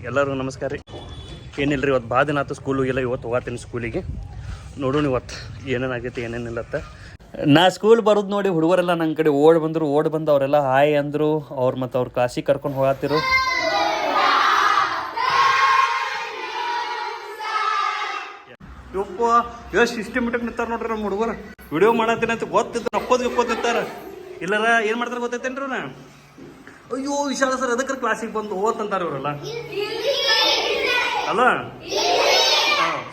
ಎಲ್ಲರೂ ನಮಸ್ಕಾರ ರೀ. ಏನಿಲ್ಲ ರೀ, ಇವತ್ತು ಭಾಳ ದಿನ ಆಯ್ತು ಸ್ಕೂಲ್ ಹೋಗಿಲ್ಲ. ಇವತ್ತು ಹೋಗ್ತೀನಿ ಸ್ಕೂಲಿಗೆ. ನೋಡೋಣ ಇವತ್ತು ಏನೇನಾಗೈತಿ ಏನೇನಿಲ್ಲತ್ತ. ನಾ ಸ್ಕೂಲ್ ಬರೋದು ನೋಡಿ ಹುಡುಗರೆಲ್ಲ ನನ್ನ ಕಡೆ ಓಡಿ ಬಂದು ಅವರೆಲ್ಲ ಹಾಯ್ ಅಂದರು. ಅವ್ರು ಮತ್ತು ಅವ್ರ ಕ್ಲಾಸಿಗೆ ಕರ್ಕೊಂಡು ಹೋಗತ್ತಿರು. ಯಪ್ಪ ಎಷ್ಟು ಸಿಸ್ಟಮೆಟಿಕ್ ನಿಂತಾರ ನೋಡ್ರಿ ನಮ್ಮ ಹುಡುಗರು. ವಿಡಿಯೋ ಮಾಡತ್ತೀನಿ ಅಂತ ಗೊತ್ತಿತ್ತು, ನಕ್ಕೋದು ನಿಂತಾರ. ಇಲ್ಲರ ಏನು ಮಾಡ್ತಾರೆ ಗೊತ್ತೈತೇನ್ರಿ ನಾ? ಅಯ್ಯೋ ವಿಶಾಲ ಸರ್ ಅದಕ್ಕೆ ಕ್ಲಾಸಿಗೆ ಬಂದು ಓದ್ತಂತಾರೆ ಇವರೆಲ್ಲ ಅಲ್ಲ.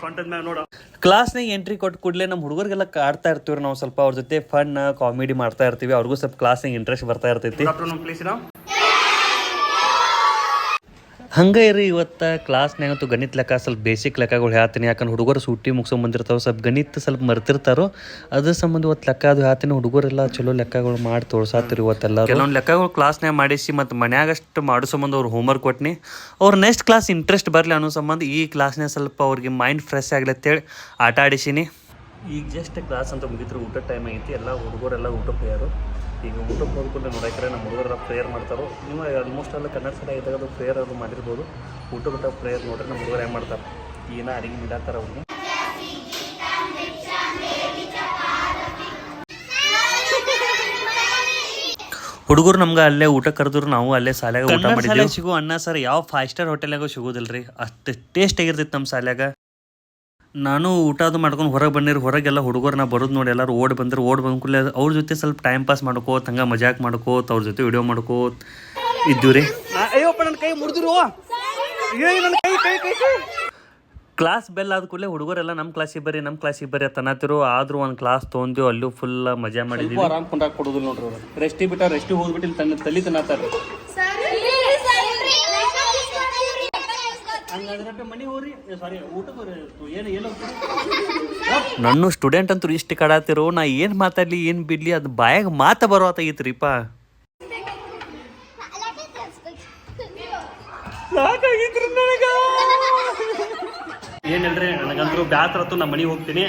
ಫಂಟದ ಮ್ಯಾಗ ನೋಡ ಕ್ಲಾಸ್ನಾಗ ಎಂಟ್ರಿ ಕೊಟ್ಟು ಕೂಡಲೇ ನಮ್ಮ ಹುಡುಗರಿಗೆಲ್ಲ ಆಡ್ತಾ ಇರ್ತೀವಿ ನಾವು. ಸ್ವಲ್ಪ ಅವ್ರ ಜೊತೆ ಫನ್ ಕಾಮಿಡಿ ಮಾಡ್ತಾ ಇರ್ತೀವಿ. ಅವ್ರಿಗೂ ಸ್ವಲ್ಪ ಕ್ಲಾಸ್ನಾಗ ಇಂಟ್ರೆಸ್ಟ್ ಬರ್ತಾ ಇರ್ತೈತಿ. ಹಂಗೆ ಇರಿ ಇವತ್ತು ಕ್ಲಾಸ್ನಾಗಂತೂ ಗಣಿತ ಲೆಕ್ಕ ಸ್ವಲ್ಪ ಬೇಸಿಕ್ ಲೆಕ್ಕಗಳು ಹೇಳ್ತೀನಿ. ಯಾಕಂದ್ರೆ ಹುಡುಗರು ಸೂಟಿ ಮುಗಿಸ್ಕೊಂಡ್ ಬಂದಿರ್ತಾವೆ, ಸ್ವಲ್ಪ ಗಣಿತ ಸ್ವಲ್ಪ ಮರ್ತಿರ್ತಾರೋ ಅದ್ರ ಸಂಬಂಧ ಇವತ್ತು ಲೆಕ್ಕ ಅದು ಹೇಳ್ತೀನಿ. ಹುಡುಗರೆಲ್ಲ ಚಲೋ ಲೆಕ್ಕಗಳು ಮಾಡಿ ತೋರ್ಸಾತಿರಿ ಇವತ್ತೆಲ್ಲ. ಕೆಲವೊಂದು ಲೆಕ್ಕಗಳು ಕ್ಲಾಸ್ನಾಗ ಮಾಡಿಸಿ ಮತ್ತು ಮನ್ಯಾಗಷ್ಟು ಮಾಡೋ ಸಂಬಂಧ ಅವ್ರು ಹೋಮ್ವರ್ಕ್ ಕೊಟ್ನಿ. ಅವ್ರು ನೆಕ್ಸ್ಟ್ ಕ್ಲಾಸ್ ಇಂಟ್ರೆಸ್ಟ್ ಬರಲಿ ಅನ್ನೋ ಸಂಬಂಧ ಈ ಕ್ಲಾಸ್ನಾಗ ಸ್ವಲ್ಪ ಅವ್ರಿಗೆ ಮೈಂಡ್ ಫ್ರೆಶ್ ಆಗಲಿ ಅಂತೇಳಿ ಆಟ ಆಡಿಸಿನಿ. ಈಗ ಜಸ್ಟ್ ಕ್ಲಾಸ್ ಅಂತ ಮುಗಿದ್ರೆ ಊಟದ ಟೈಮ್ ಆಗೈತಿ. ಎಲ್ಲ ಹುಡುಗರೆಲ್ಲ ಊಟಕ್ಕೆ ಹೋಗ್ಯಾರು. ಈಗ ಊಟಕ್ಕೆ ಹೋಗ್ಕೊಂಡು ನೋಡಕ್ರೆ ನಮ್ಮ ಹುಡುಗರ ಪ್ರೇಯರ್ ಮಾಡ್ತಾರೆ. ನೀವು ಆಲ್ಮೋಸ್ಟ್ ಎಲ್ಲ ಕನ್ನಡ ಸಲ ಇದ್ದಾಗ ಅದು ಪ್ರೇಯರ್ ಅದು ಮಾಡಿರ್ಬೋದು. ಊಟ ಪ್ರೇಯರ್ ನೋಡ್ರಿ ನಮ್ಮ ಹುಡುಗರು ಹೆಂಗೆ ಮಾಡ್ತಾರೆ, ಏನೋ ಅಡಿಗೆ ಬಿಡಾತಾರೆ ಅವ್ರಿಗೆ. ಹುಡುಗರು ನಮ್ಗೆ ಅಲ್ಲೇ ಊಟ ಕರೆದ್ರು, ನಾವು ಅಲ್ಲೇ ಶಾಲ್ಯಾಗ ಊಟ ಮಾಡಿದ್ವಿ. ಸಿಗೋ ಅನ್ನ ಸರ್ ಯಾವ 5 ಸ್ಟಾರ್ ಹೋಟೆಲಾಗ ಸಿಗೋದಿಲ್ರಿ, ಅಷ್ಟು ಟೇಸ್ಟ್ ಆಗಿರ್ತೈತೆ ನಮ್ಮ ಶಾಲ್ಯಾಗ. ನಾನು ಊಟ ಅದು ಮಾಡ್ಕೊಂಡು ಹೊರಗೆ ಹೊರಗೆಲ್ಲ ಹುಡುಗರು ನಾ ಬರೋದು ನೋಡಿ ಎಲ್ಲರೂ ಓಡಿ ಬಂದು ಕೂಡಲೇ ಅವ್ರ ಜೊತೆ ಸ್ವಲ್ಪ ಟೈಮ್ ಪಾಸ್ ಮಾಡ್ಕೋತ ಹಂಗೆ ಮಜಾಕ್ ಮಾಡ್ಕೋತ ಅವ್ರ ಜೊತೆ ವಿಡಿಯೋ ಮಾಡ್ಕೋತ ಇದ್ದೀವಿ ರೀ. ಅಯ್ಯಪ್ಪ ನನ್ನ ಕೈ ಮುರಿದಿರು. ಕ್ಲಾಸ್ ಬೆಲ್ ಆದ ಕೂಡಲೇ ಹುಡುಗರೆಲ್ಲ ನಮ್ಮ ಕ್ಲಾಸಿಗೆ ಬರ್ರಿ ತನ್ನತಿರು. ಆದ್ರೂ ಒಂದು ಕ್ಲಾಸ್ ತೊಗೊಂಡಿವಿ, ಅಲ್ಲೂ ಫುಲ್ ಮಜಾ ಮಾಡಿದ್ವಿ. ಆರಾಮ್ ಕೊಂಡಾಗ ಕೊಡೋದಿಲ್ಲ ನೋಡ್ರಿ ಅವ್ರು. ರೆಸ್ಟಿಗೆ ಹೋಗ್ಬಿಟ್ಟು ಇಲ್ಲಿ ತಲೆ ತನ್ನತಾರೆ. ನನ್ನ ಸ್ಟೂಡೆಂಟ್ ಅಂತೂ ಇಷ್ಟು ಕಾಡಾತಿರೋ, ನಾ ಏನು ಮಾತಾಡ್ಲಿ ಏನು ಬಿಡ್ಲಿ ಅದು ಬಾಯಾಗ ಮಾತ ಬರೋತ್ತಾಗಿತ್ರಿಪ್ಪ. ಏನಿಲ್ರಿ, ನನಗಂತೂ ಬ್ಯಾಸರ ಆತು, ನಮ್ಮ ಮನೆಗೆ ಹೋಗ್ತೀನಿ.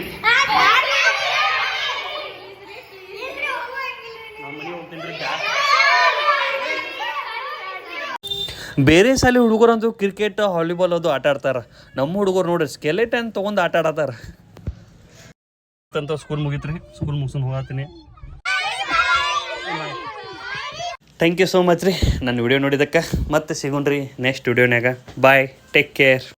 ಬೇರೆ ಶಾಲೆ ಹುಡುಗರಂತೂ ಕ್ರಿಕೆಟ್ ವಾಲಿಬಾಲ್ ಅದು ಆಟ ಆಡ್ತಾರ. ನಮ್ಮ ಹುಡುಗರು ನೋಡ್ರಿ ಸ್ಕೆಲೆಟನ್ ತೊಗೊಂಡು ಆಟ ಆಡತ್ತಾರ. ಸ್ಕೂಲ್ ಮುಗಿತ್ರಿ, ಸ್ಕೂಲ್ ಮುಗಿಸ್ಕೊಂಡು ಹೋಗತ್ತೀನಿ. ಥ್ಯಾಂಕ್ ಯು ಸೋ ಮಚ್ ರೀ ನನ್ನ ವಿಡಿಯೋ ನೋಡಿದ್ದಕ್ಕೆ. ಮತ್ತೆ ಸಿಗೋಣ್ರಿ ನೆಕ್ಸ್ಟ್ ವಿಡಿಯೋನಾಗ. ಬಾಯ್, ಟೇಕ್ ಕೇರ್.